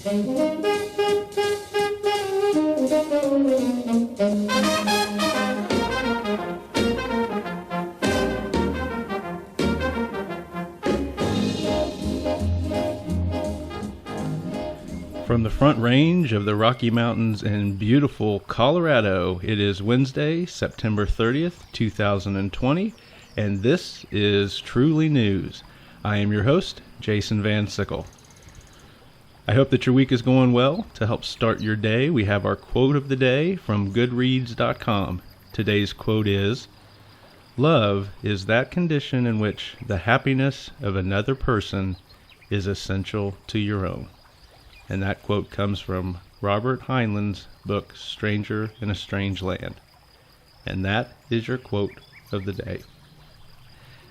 From the Front Range of the Rocky Mountains in beautiful Colorado, it is Wednesday, September 30th, 2020, and this is Truly News. I am your host, Jason Van Sickle. I hope that your week is going well. To help start your day, we have our quote of the day from Goodreads.com. Today's quote is, "Love is that condition in which the happiness of another person is essential to your own." And that quote comes from Robert Heinlein's book, Stranger in a Strange Land. And that is your quote of the day.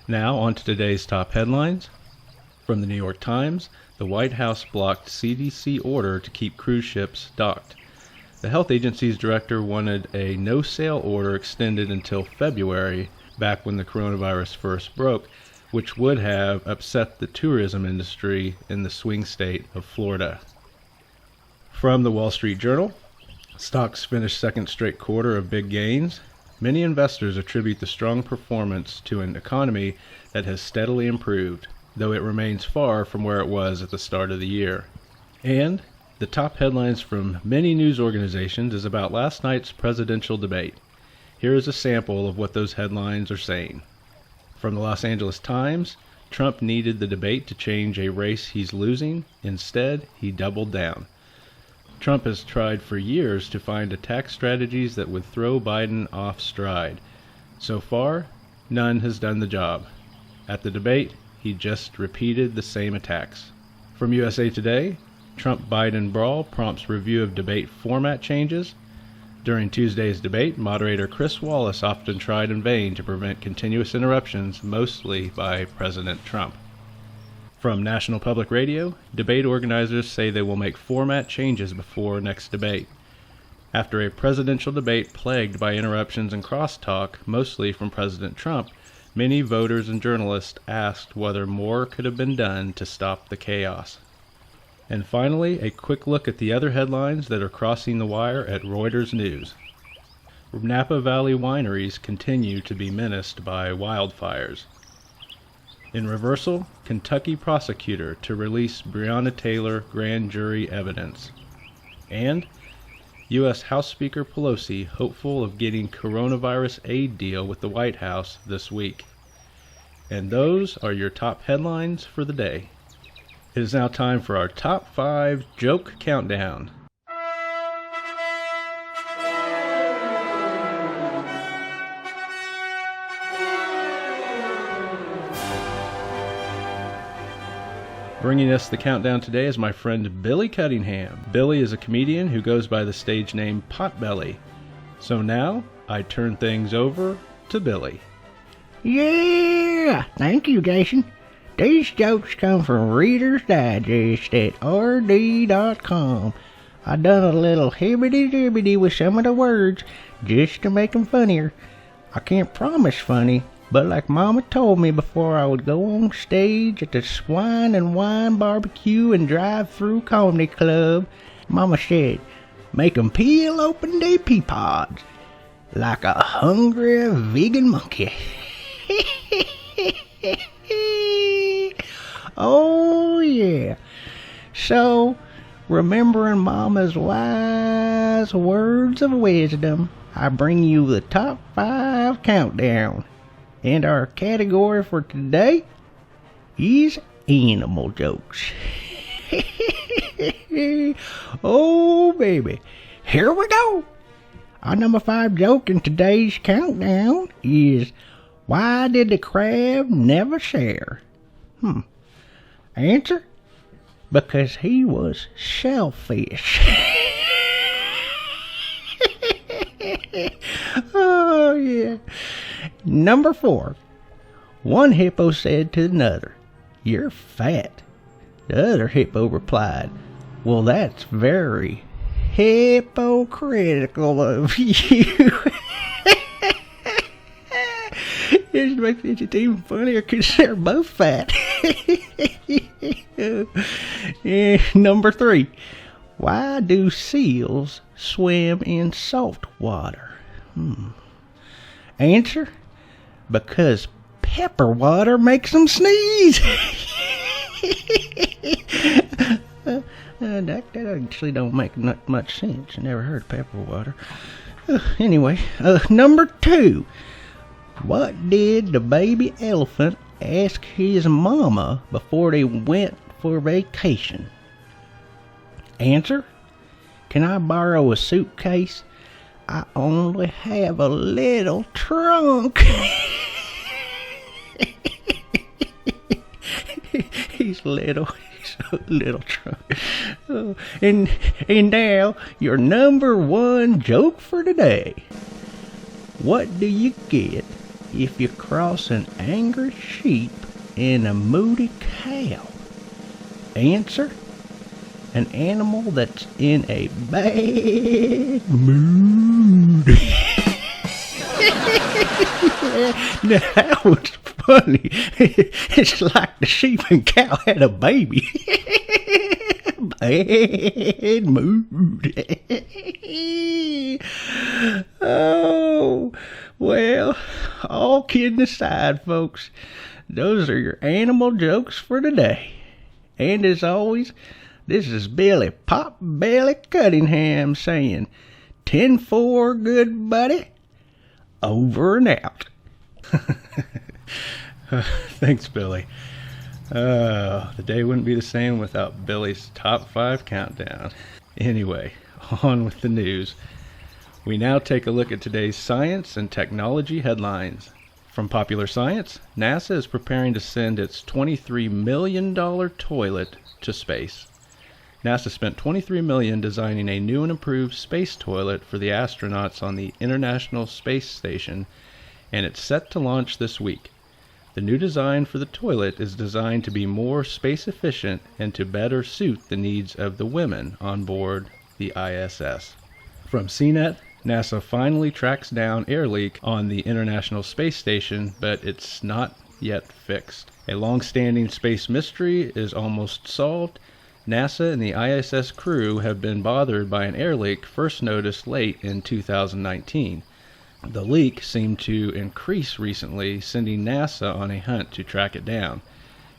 Now, on to today's top headlines. From the New York Times, the White House blocked CDC order to keep cruise ships docked. The health agency's director wanted a no-sail order extended until February, back when the coronavirus first broke, which would have upset the tourism industry in the swing state of Florida. From the Wall Street Journal, stocks finished second straight quarter of big gains. Many investors attribute the strong performance to an economy that has steadily improved, though it remains far from where it was at the start of the year. And the top headlines from many news organizations is about last night's presidential debate. Here is a sample of what those headlines are saying. From the Los Angeles Times, Trump needed the debate to change a race he's losing. Instead, he doubled down. Trump has tried for years to find attack strategies that would throw Biden off stride. So far, none has done the job. At the debate, he just repeated the same attacks. From USA Today, Trump-Biden brawl prompts review of debate format changes. During Tuesday's debate, moderator Chris Wallace often tried in vain to prevent continuous interruptions, mostly by President Trump. From National Public Radio, debate organizers say they will make format changes before next debate. After a presidential debate plagued by interruptions and crosstalk, mostly from President Trump, many voters and journalists asked whether more could have been done to stop the chaos. And finally, a quick look at the other headlines that are crossing the wire at Reuters News. Napa Valley wineries continue to be menaced by wildfires. In reversal, Kentucky prosecutor to release Breonna Taylor grand jury evidence. And U.S. House Speaker Pelosi hopeful of getting coronavirus aid deal with the White House this week. And those are your top headlines for the day. It is now time for our top 5 joke countdown. Bringing us the countdown today is my friend Billy Cunningham. Billy is a comedian who goes by the stage name Potbelly. So now, I turn things over to Billy. Yeah! Thank you, Jason. These jokes come from Reader's Digest at rd.com. I done a little hibbity-dibbity with some of the words just to make them funnier. I can't promise funny, but like Mama told me before I would go on stage at the Swine and Wine Barbecue and Drive-Thru Comedy Club, Mama said, make 'em peel open they pea pods like a hungry vegan monkey. Oh yeah. So, remembering Mama's wise words of wisdom, I bring you the top 5 countdown. And our category for today is animal jokes. Oh, baby. Here we go. Our number 5 joke in today's countdown is, why did the crab never share? Answer? Because he was selfish. Oh, yeah. Number 4. One hippo said to another, "You're fat." The other hippo replied, "Well, that's very hypocritical of you." It makes it even funnier because they're both fat. Number 3. Why do seals swim in salt water? Answer: because pepper water makes them sneeze. That actually don't make much sense. I never heard of pepper water. Anyway, number 2. What did the baby elephant ask his mama before they went for vacation? Answer: can I borrow a suitcase? I only have a little trunk. He's little. He's a little trunk. And now, your number 1 joke for today. What do you get if you cross an angry sheep and a moody cow? Answer: an animal that's in a bad mood. Now, that was funny. It's like the sheep and cow had a baby. Bad mood. Oh, well, all kidding aside, folks, those are your animal jokes for today. And as always, this is Billy Potbelly Cunningham saying, 10-4, good buddy. Over and out. Thanks, Billy. The day wouldn't be the same without Billy's top 5 countdown. Anyway, on with the news. We now take a look at today's science and technology headlines. From Popular Science, NASA is preparing to send its $23 million toilet to space. NASA spent $23 million designing a new and improved space toilet for the astronauts on the International Space Station, and it's set to launch this week. The new design for the toilet is designed to be more space efficient and to better suit the needs of the women on board the ISS. From CNET, NASA finally tracks down air leak on the International Space Station, but it's not yet fixed. A long-standing space mystery is almost solved. NASA and the ISS crew have been bothered by an air leak first noticed late in 2019. The leak seemed to increase recently, sending NASA on a hunt to track it down.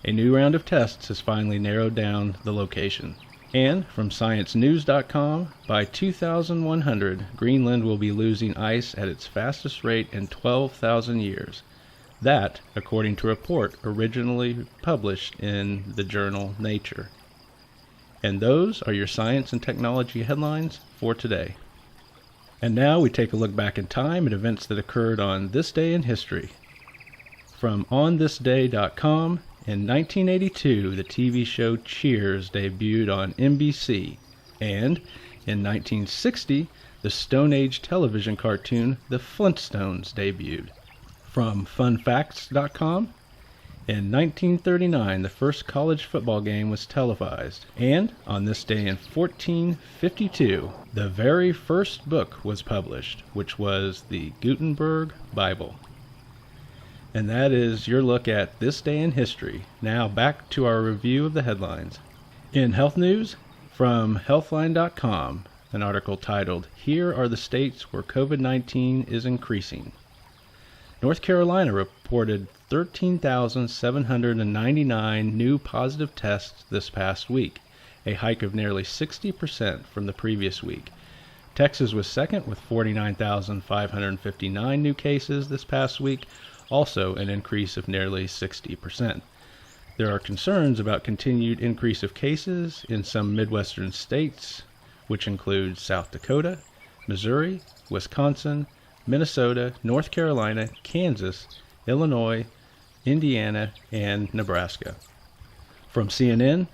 A new round of tests has finally narrowed down the location. And from ScienceNews.com, by 2100, Greenland will be losing ice at its fastest rate in 12,000 years. That, according to a report originally published in the journal Nature. And those are your science and technology headlines for today. And now we take a look back in time at events that occurred on this day in history. From onthisday.com, in 1982, the TV show Cheers debuted on NBC. And in 1960, the Stone Age television cartoon The Flintstones debuted. From funfacts.com, in 1939, the first college football game was televised, and on this day in 1452, the very first book was published, which was the Gutenberg Bible. And that is your look at this day in history. Now back to our review of the headlines. In health news, from healthline.com, an article titled, "Here are the states where COVID-19 is increasing." North Carolina reported 13,799 new positive tests this past week, a hike of nearly 60% from the previous week. Texas was second with 49,559 new cases this past week, also an increase of nearly 60%. There are concerns about continued increase of cases in some Midwestern states, which include South Dakota, Missouri, Wisconsin, Minnesota, North Carolina, Kansas, Illinois, Indiana, and Nebraska. From CNN,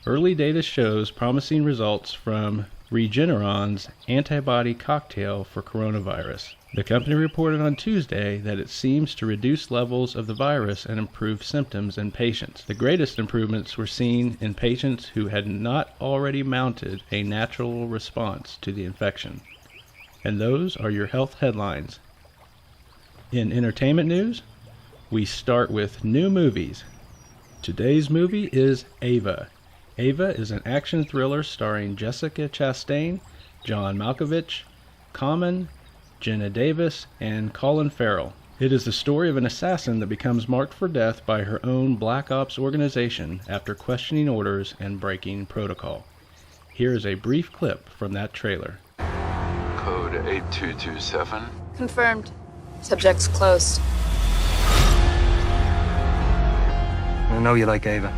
early data shows promising results from Regeneron's antibody cocktail for coronavirus. The company reported on Tuesday that it seems to reduce levels of the virus and improve symptoms in patients. The greatest improvements were seen in patients who had not already mounted a natural response to the infection. And those are your health headlines. In entertainment news, we start with new movies. Today's movie is Ava. Ava is an action thriller starring Jessica Chastain, John Malkovich, Common, Jenna Davis, and Colin Farrell. It is the story of an assassin that becomes marked for death by her own Black Ops organization after questioning orders and breaking protocol. Here is a brief clip from that trailer. Code 8227. Confirmed. Subject's closed. I know you like Ava,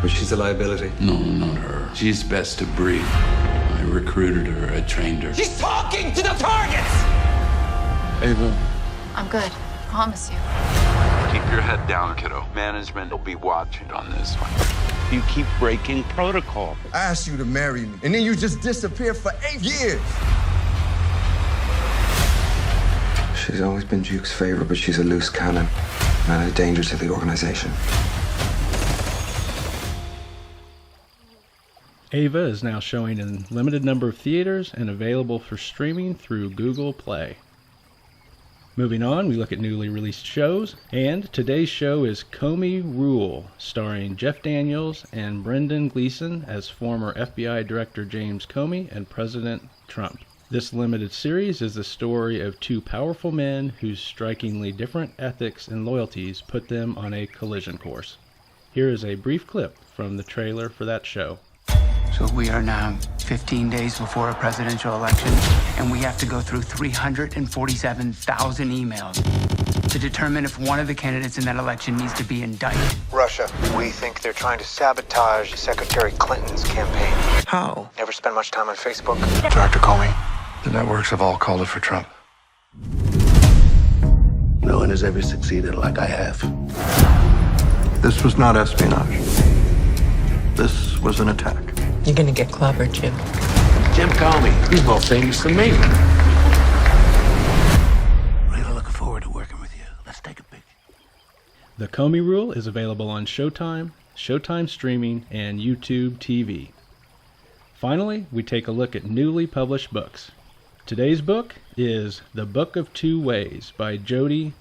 but she's a liability. No, not her. She's best of breed. I recruited her, I trained her. She's talking to the targets! Ava, I'm good. Promise you. keep your head down, kiddo. Management will be watching on this one. You keep breaking protocol. I asked you to marry me, and then you just disappeared for 8 years. She's always been Duke's favorite, but she's a loose cannon and a danger to the organization. Ava is now showing in limited number of theaters and available for streaming through Google Play. Moving on, we look at newly released shows, and today's show is Comey Rule, starring Jeff Daniels and Brendan Gleeson as former FBI Director James Comey and President Trump. This limited series is the story of two powerful men whose strikingly different ethics and loyalties put them on a collision course. Here is a brief clip from the trailer for that show. So we are now 15 days before a presidential election, and we have to go through 347,000 emails to determine if one of the candidates in that election needs to be indicted. Russia. We think they're trying to sabotage Secretary Clinton's campaign. How? Never spend much time on Facebook. Director Comey, the networks have all called it for Trump. No one has ever succeeded like I have. This was not espionage. This was an attack. You're gonna get clobbered, Jim. Jim Comey, he's more famous than me. Really looking forward to working with you. Let's take a picture. The Comey Rule is available on Showtime, Showtime Streaming, and YouTube TV. Finally, we take a look at newly published books. Today's book is The Book of Two Ways by Jodi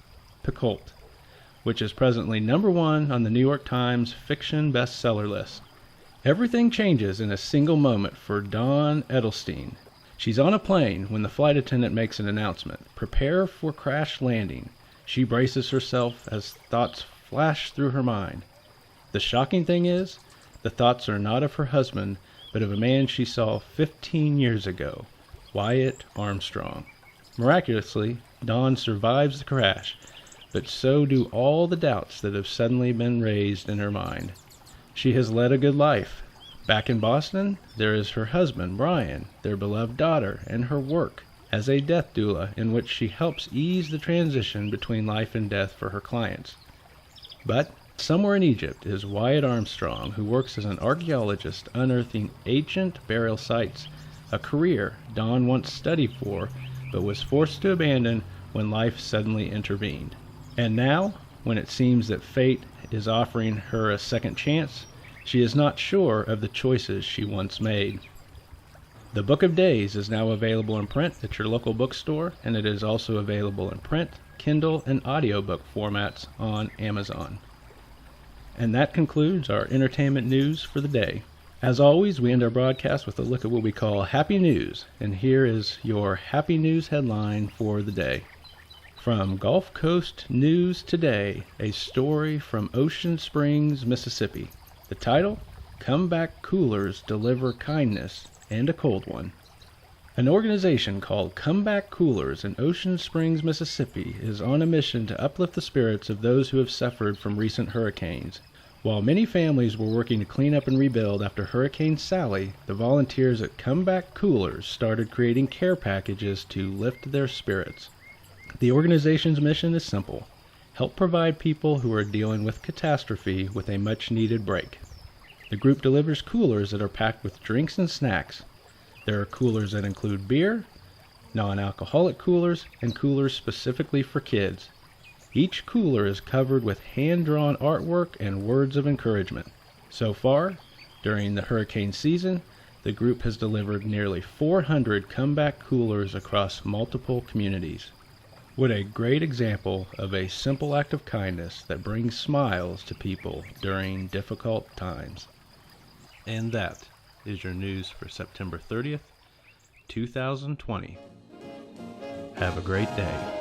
Picoult, which is presently #1 on the New York Times fiction bestseller list. Everything changes in a single moment for Dawn Edelstein. She's on a plane when the flight attendant makes an announcement. Prepare for crash landing. She braces herself as thoughts flash through her mind. The shocking thing is, the thoughts are not of her husband, but of a man she saw 15 years ago, Wyatt Armstrong. Miraculously, Dawn survives the crash, but so do all the doubts that have suddenly been raised in her mind. She has led a good life. Back in Boston, there is her husband, Brian, their beloved daughter, and her work as a death doula in which she helps ease the transition between life and death for her clients. But somewhere in Egypt is Wyatt Armstrong, who works as an archaeologist unearthing ancient burial sites, a career Dawn once studied for, but was forced to abandon when life suddenly intervened. And now, when it seems that fate is offering her a second chance, she is not sure of the choices she once made. The Book of Days is now available in print at your local bookstore, and it is also available in print, Kindle, and audiobook formats on Amazon. And that concludes our entertainment news for the day. As always, we end our broadcast with a look at what we call Happy News, and here is your Happy News headline for the day. From Gulf Coast News Today, a story from Ocean Springs, Mississippi. The title, Comeback Coolers Deliver Kindness and a Cold One. An organization called Comeback Coolers in Ocean Springs, Mississippi is on a mission to uplift the spirits of those who have suffered from recent hurricanes. While many families were working to clean up and rebuild after Hurricane Sally, the volunteers at Comeback Coolers started creating care packages to lift their spirits. The organization's mission is simple: help provide people who are dealing with catastrophe with a much-needed break. The group delivers coolers that are packed with drinks and snacks. There are coolers that include beer, non-alcoholic coolers, and coolers specifically for kids. Each cooler is covered with hand-drawn artwork and words of encouragement. So far, during the hurricane season, the group has delivered nearly 400 comeback coolers across multiple communities. What a great example of a simple act of kindness that brings smiles to people during difficult times. And that is your news for September 30th, 2020. Have a great day.